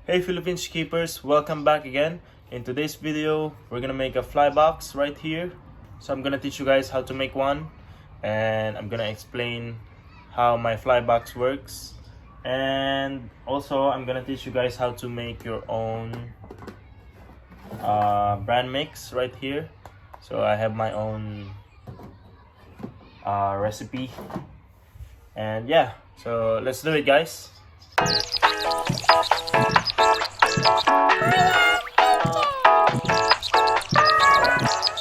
Hey Philippines keepers, welcome back again. In today's video, we're gonna make a fly box right here. So I'm gonna teach you guys how to make one, and I'm gonna explain how my fly box works. And also, I'm gonna teach you guys how to make your own brand mix right here. So I have my own recipe, and yeah, so let's do it, guys.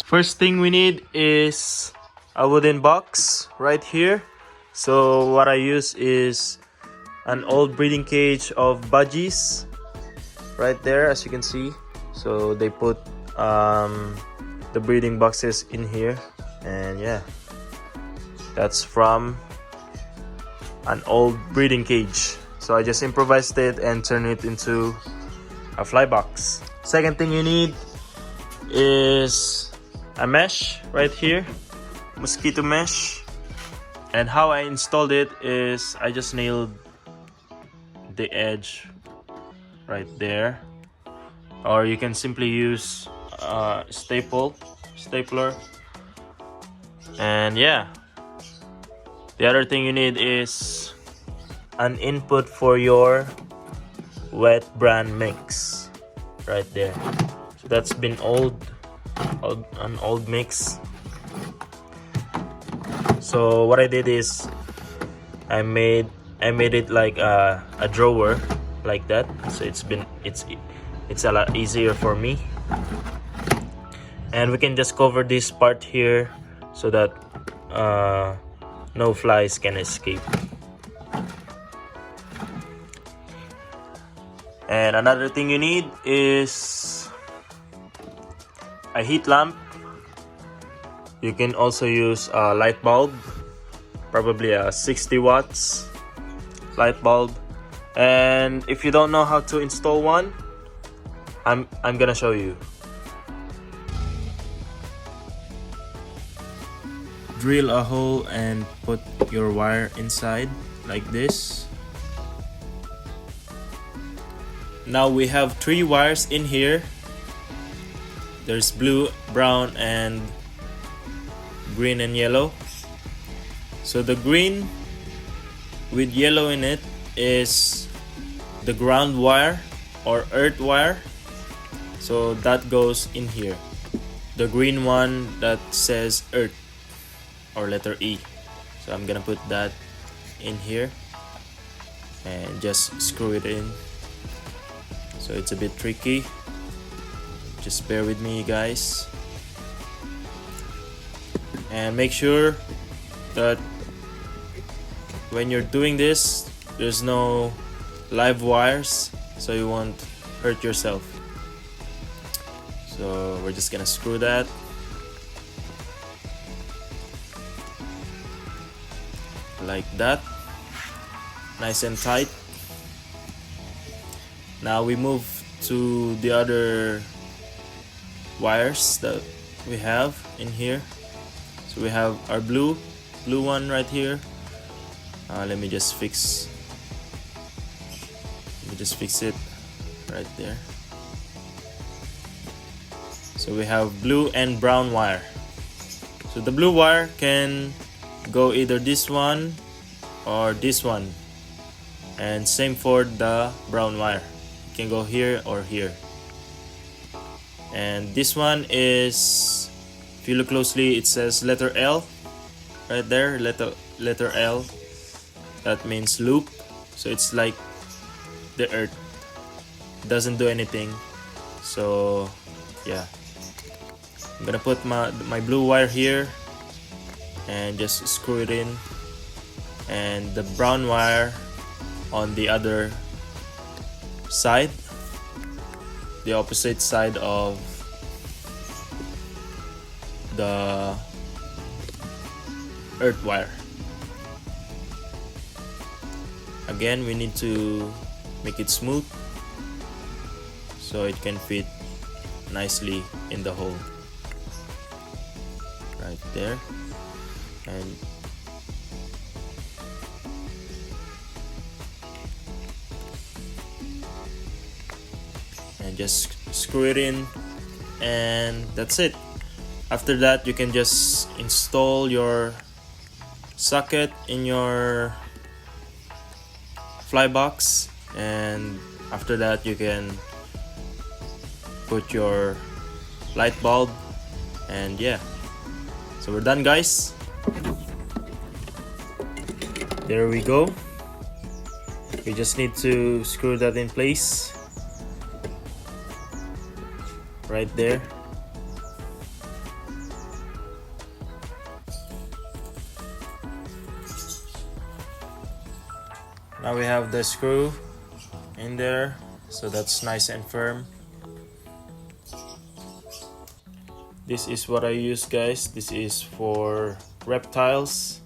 First thing we need is a wooden box right here. So what I use is an old breeding cage of budgies right there, as you can see. So they put the breeding boxes in here, and yeah, that's from an old breeding cage. So I just improvised it and turned it into a fly box. Second thing you need is a mesh right here, mosquito mesh. And how I installed it is I just nailed the edge right there, or you can simply use stapler. And yeah, the other thing you need is an input for your wet bran mix right there. So that's been an old mix. So what I did is I made it like a drawer like that, so it's a lot easier for me. And we can just cover this part here so that no flies can escape. And another thing you need is a heat lamp. You can also use a light bulb, probably a 60 watts light bulb. And if you don't know how to install one, I'm gonna show you. Drill a hole and put your wire inside like this. Now we have 3 wires in here. There's blue, brown, and green and yellow. So the green with yellow in it is the ground wire or earth wire. So that goes in here. The green one that says earth or letter E. So I'm gonna put that in here and just screw it in. So it's a bit tricky. Just bear with me, guys. And make sure that when you're doing this, there's no live wires, so you won't hurt yourself. So we're just gonna screw that. Like that. Nice and tight. Now we move to the other wires that we have in here. So we have our blue one right here. Let me just fix it right there. So we have blue and brown wire. So the blue wire can go either this one or this one, and same for the brown wire. It can go here or here. And this one is, if you look closely, it says letter L right there, letter L. That means loop. So it's like the earth, doesn't do anything. So yeah, I'm gonna put my blue wire here and just screw it in, and the brown wire on the other side, the opposite side of the earth wire. Again, we need to make it smooth so it can fit nicely in the hole right there. And and just screw it in, and that's it. After that, you can just install your socket in your Flybox, and after that you can put your light bulb, and yeah, so we're done, guys. There we go. We just need to screw that in place right there. Now we have the screw in there, so that's nice and firm. This is what I use, guys. This is for reptiles.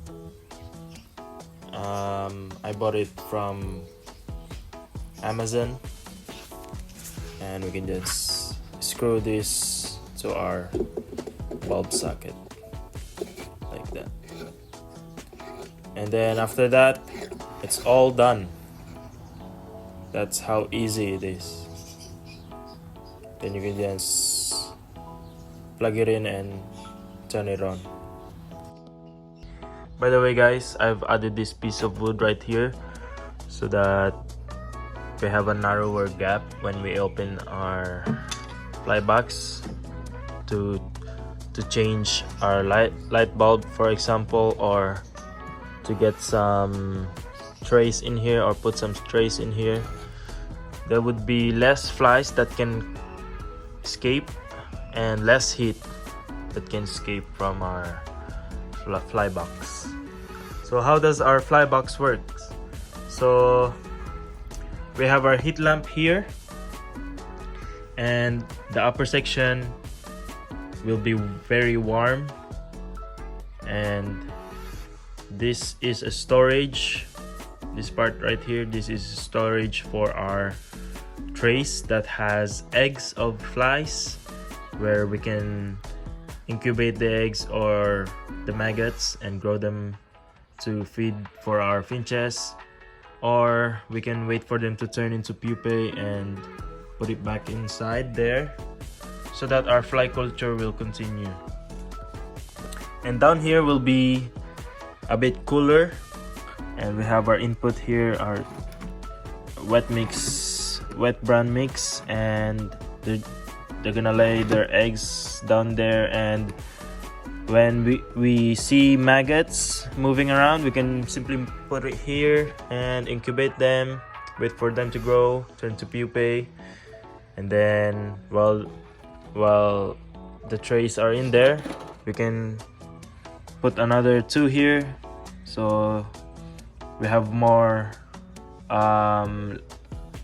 I bought it from Amazon, and we can just screw this to our bulb socket like that, and then after that it's all done. That's how easy it is. Then you can just plug it in and turn it on. By the way, guys, I've added this piece of wood right here so that we have a narrower gap when we open our Flybox to change our light bulb, for example, or to get some trays in here, or put some trays in here. There would be less flies that can escape and less heat that can escape from our Flybox. So how does our Flybox work? So we have our heat lamp here, and the upper section will be very warm, and this is a storage. This part right here, this is storage for our trays that has eggs of flies, where we can incubate the eggs or the maggots and grow them to feed for our finches, or we can wait for them to turn into pupae and put it back inside there so that our fly culture will continue. And down here will be a bit cooler, and we have our input here, our wet bran mix, and they're gonna lay their eggs down there, and when we see maggots moving around, we can simply put it here and incubate them, wait for them to grow, turn to pupae, and then while the trays are in there, we can put another 2 here, so we have more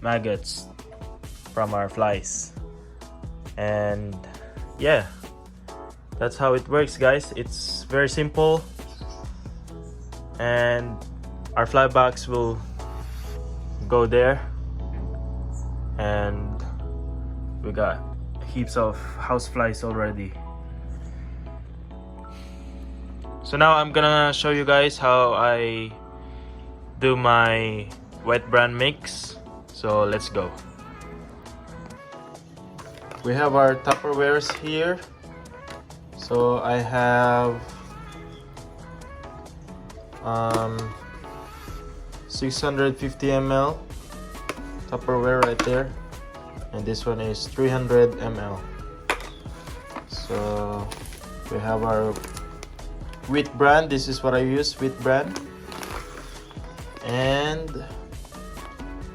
maggots from our flies. And yeah, that's how it works, guys. It's very simple, and our Flybox will go there, and we got heaps of house flies already. So now I'm gonna show you guys how I do my wet bran mix. So let's go. We have our Tupperwares here. So I have 650 ml Tupperware right there, and this one is 300 ml. So we have our wheat bran. This is what I use, wheat bran, and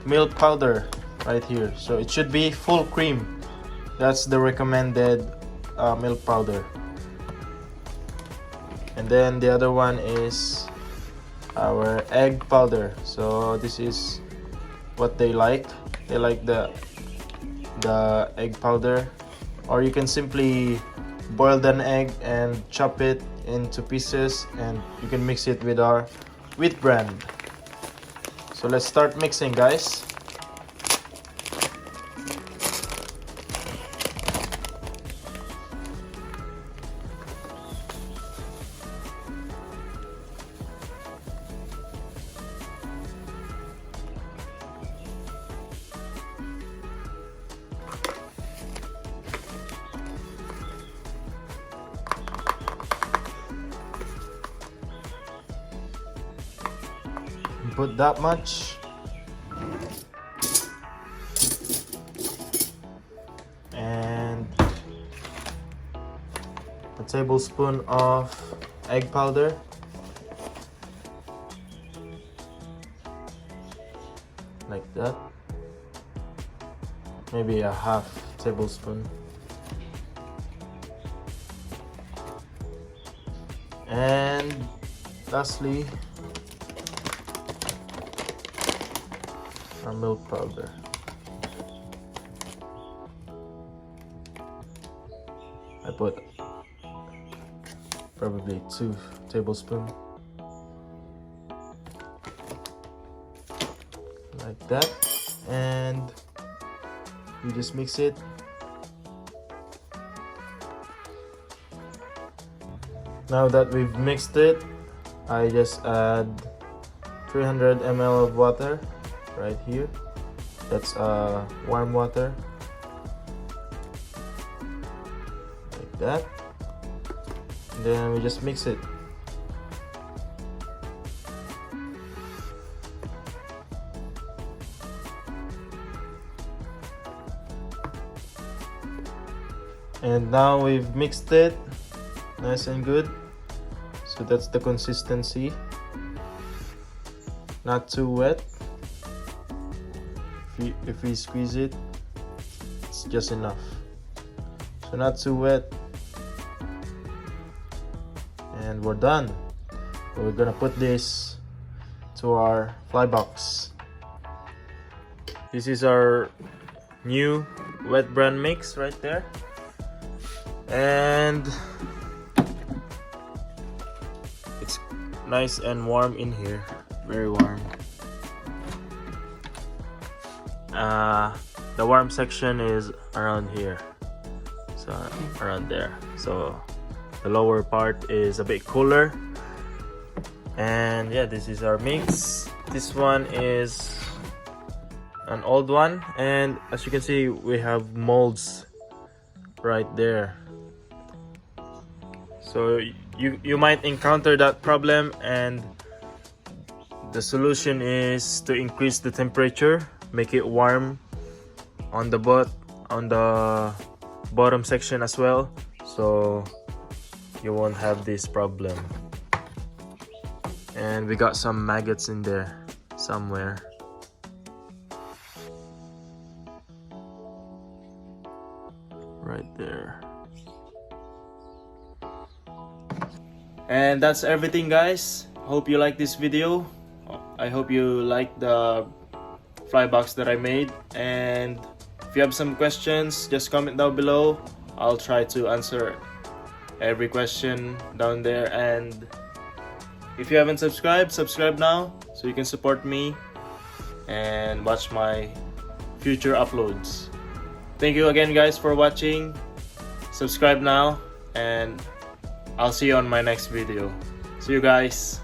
milk powder right here. So it should be full cream. That's the recommended milk powder. And then the other one is our egg powder. So this is what they like. They like the egg powder, or you can simply boil an egg and chop it into pieces, and you can mix it with our wheat bran. So let's start mixing, guys. put that much. And a tablespoon of egg powder. Like that. Maybe a half tablespoon. And lastly, our milk powder. I put probably 2 tablespoons. Like that. And you just mix it. Now that we've mixed it, I just add 300 ml of water right here. That's warm water. Like that. And then we just mix it. And now we've mixed it nice and good. So that's the consistency. Not too wet. If we squeeze it, it's just enough. So not too wet. And we're done. We're gonna put this to our Flybox. This is our new wet bran mix right there. And it's nice and warm in here, very warm. The warm section is around here, so around there. So the lower part is a bit cooler. And yeah, this is our mix. This one is an old one, and as you can see, we have molds right there. So you might encounter that problem, and the solution is to increase the temperature, make it warm on the bottom section as well, so you won't have this problem. And we got some maggots in there somewhere. Right there. And that's everything, guys. Hope you like this video. I hope you like the Flybox that I made. And if you have some questions, just comment down below. I'll try to answer every question down there. And if you haven't subscribed, subscribe now so you can support me and watch my future uploads. Thank you again, guys, for watching. Subscribe now, and I'll see you on my next video. See you guys.